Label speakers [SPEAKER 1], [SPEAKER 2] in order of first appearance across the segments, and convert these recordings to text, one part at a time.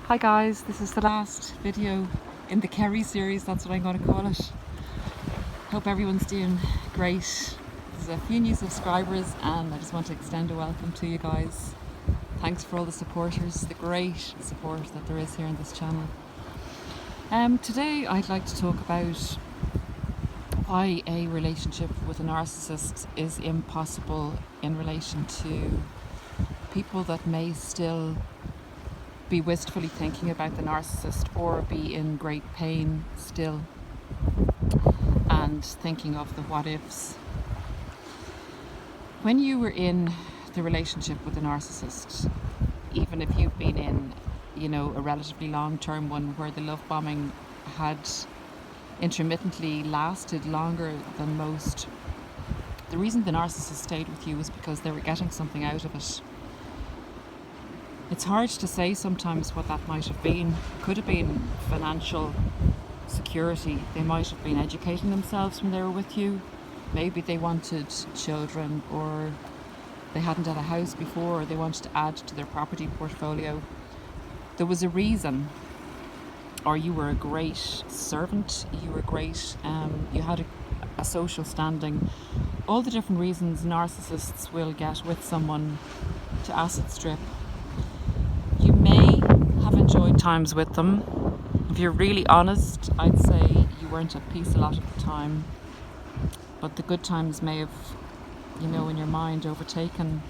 [SPEAKER 1] Hi guys, this is the last video in the Kerry series, that's what I'm going to call it. Hope everyone's doing great. There's a few new subscribers and I just want to extend a welcome to you guys. Thanks for all the supporters, the great support that there is here on this channel. Today I'd like to talk about why a relationship with a narcissist is impossible in relation to people that may still be wistfully thinking about the narcissist or be in great pain still and thinking of the what ifs. When you were in the relationship with a narcissist, even if you've been in, a relatively long-term one where the love bombing had intermittently lasted longer than most, the reason the narcissist stayed with you was because they were getting something out of it. It's hard to say sometimes what that might have been. Could have been financial security. They might have been educating themselves when they were with you. Maybe they wanted children, or they hadn't had a house before, or they wanted to add to their property portfolio. There was a reason. Or you were a great servant, you were great, you had a social standing. All the different reasons narcissists will get with someone to asset strip. You may have enjoyed times with them. If you're really honest, I'd say you weren't at peace a lot of the time, but the good times may have, in your mind, overtaken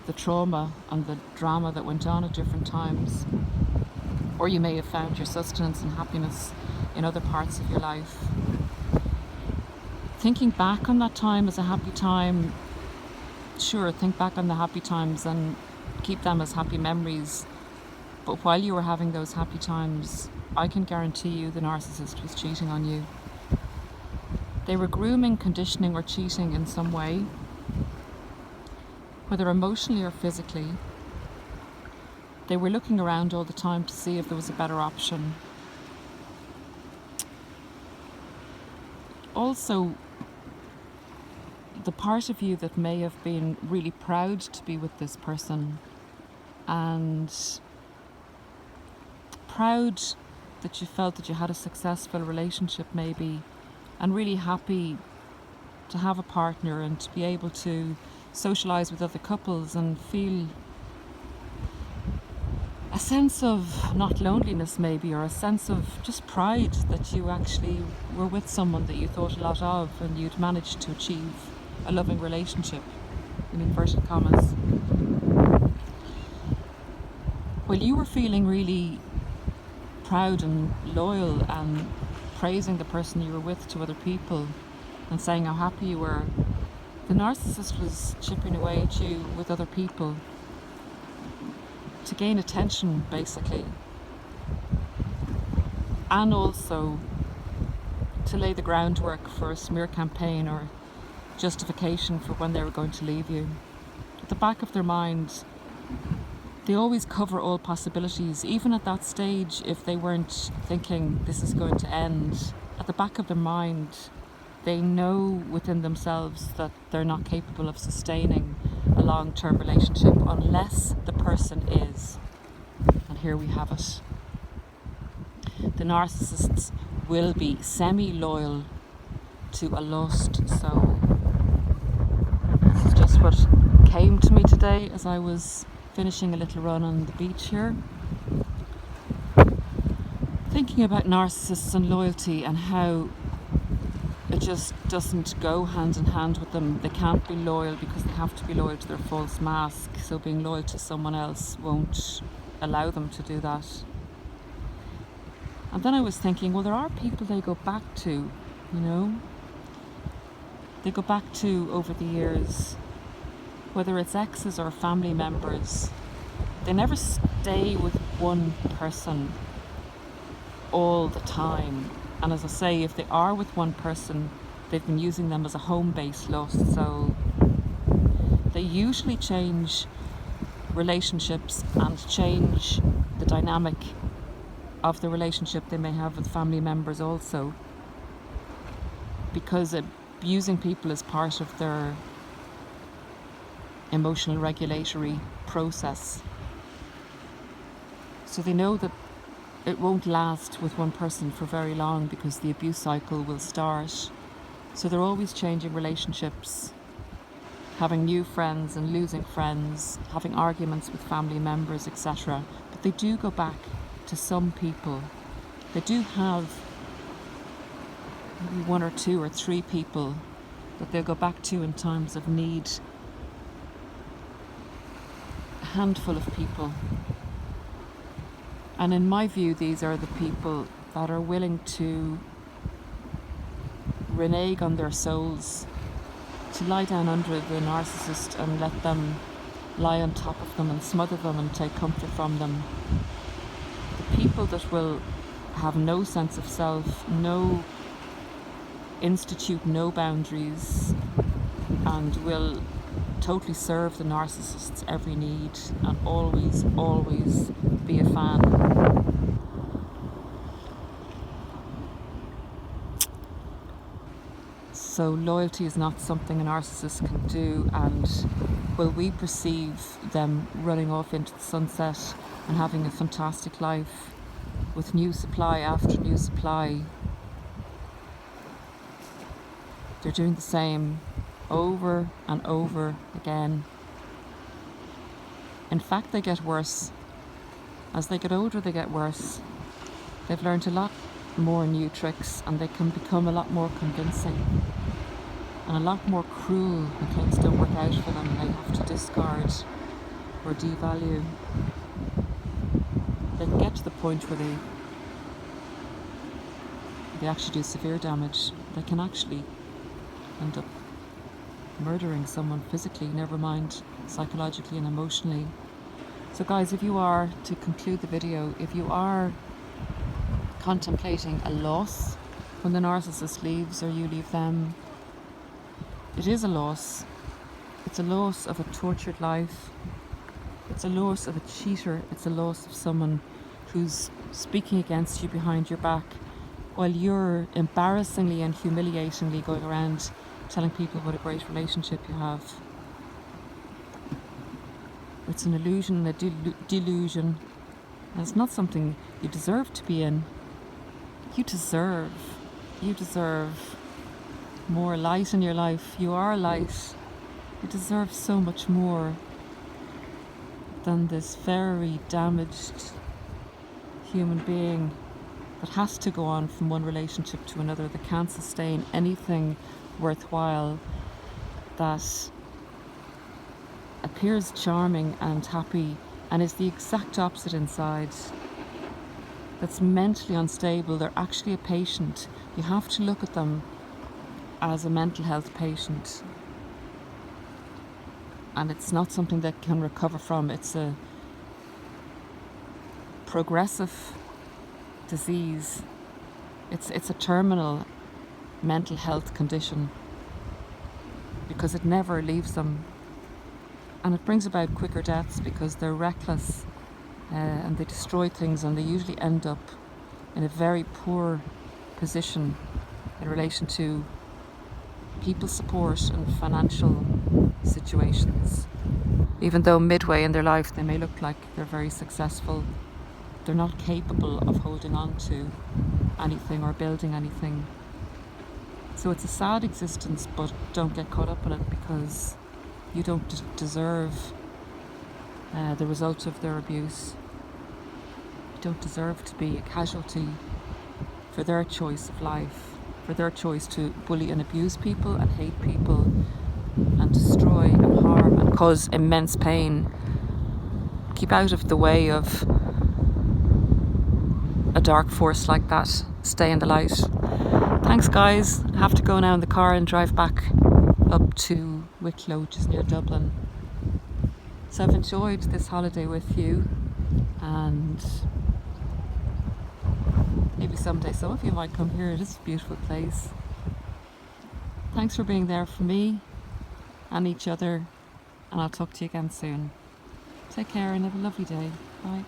[SPEAKER 1] the trauma and the drama that went on at different times. Or you may have found your sustenance and happiness in other parts of your life. Thinking back on that time as a happy time, sure, think back on the happy times and keep them as happy memories. But while you were having those happy times, I can guarantee you the narcissist was cheating on you. They were grooming, conditioning, or cheating in some way, whether emotionally or physically. They were looking around all the time to see if there was a better option. Also, the part of you that may have been really proud to be with this person and proud that you felt that you had a successful relationship maybe, and really happy to have a partner and to be able to socialise with other couples and feel a sense of not loneliness maybe, or a sense of just pride that you actually were with someone that you thought a lot of and you'd managed to achieve a loving relationship, in inverted commas. Well, you were feeling really proud and loyal and praising the person you were with to other people and saying how happy you were. The narcissist was chipping away at you with other people to gain attention, basically, and also to lay the groundwork for a smear campaign or justification for when they were going to leave you. At the back of their mind, they always cover all possibilities. Even at that stage, if they weren't thinking this is going to end, at the back of their mind, they know within themselves that they're not capable of sustaining a long-term relationship unless the person is. And here we have it. The narcissists will be semi-loyal to a lost soul. This is just what came to me today as I was finishing a little run on the beach here, thinking about narcissists and loyalty and how it just doesn't go hand in hand with them. They can't be loyal because they have to be loyal to their false mask, so being loyal to someone else won't allow them to do that. And then I was thinking, well, there are people they go back to, they go back to over the years, whether it's exes or family members. They never stay with one person all the time. And as I say, if they are with one person, they've been using them as a home-based lust. So they usually change relationships and change the dynamic of the relationship they may have with family members also, because abusing people is part of their emotional regulatory process. So they know that it won't last with one person for very long because the abuse cycle will start. So they're always changing relationships, having new friends and losing friends, having arguments with family members, etc. But they do go back to some people. They do have maybe 1 or 2 or 3 people that they'll go back to in times of need. A handful of people. And in my view, these are the people that are willing to renege on their souls, to lie down under the narcissist and let them lie on top of them and smother them and take comfort from them. The people that will have no sense of self, institute no boundaries, and will totally serve the narcissist's every need and always be a fan. So loyalty is not something a narcissist can do, and will we perceive them running off into the sunset and having a fantastic life with new supply after new supply. They're doing the same over and over again. In fact, they get worse. As they get older, they get worse. They've learned a lot more new tricks, and they can become a lot more convincing and a lot more cruel when things don't work out for them and they have to discard or devalue. They can get to the point where they actually do severe damage. They can actually end up murdering someone physically, never mind psychologically and emotionally. So guys, if you are, to conclude the video, if you are contemplating a loss when the narcissist leaves or you leave them, it is a loss. It's a loss of a tortured life. It's a loss of a cheater. It's a loss of someone who's speaking against you behind your back while you're embarrassingly and humiliatingly going around telling people what a great relationship you have. It's an illusion, a delusion. And it's not something you deserve to be in. You deserve more light in your life. You are light. You deserve so much more than this very damaged human being that has to go on from one relationship to another, that can't sustain anything worthwhile, that appears charming and happy and is the exact opposite inside, that's mentally unstable. They're actually a patient. You have to look at them as a mental health patient, and it's not something that can recover from. It's a progressive disease. It's a terminal mental health condition because it never leaves them, and it brings about quicker deaths because they're reckless and they destroy things, and they usually end up in a very poor position in relation to people support and financial situations. Even though midway in their life they may look like they're very successful, they're not capable of holding on to anything or building anything. So it's a sad existence, but don't get caught up in it because you don't deserve the result of their abuse. You don't deserve to be a casualty for their choice of life, for their choice to bully and abuse people and hate people and destroy and harm and cause immense pain. Keep out of the way of a dark force like that. Stay in the light. Thanks guys. I have to go now in the car and drive back up to Wicklow, which is near Dublin. So I've enjoyed this holiday with you, and maybe someday some of you might come here. It is a beautiful place. Thanks for being there for me and each other, and I'll talk to you again soon. Take care and have a lovely day. Bye.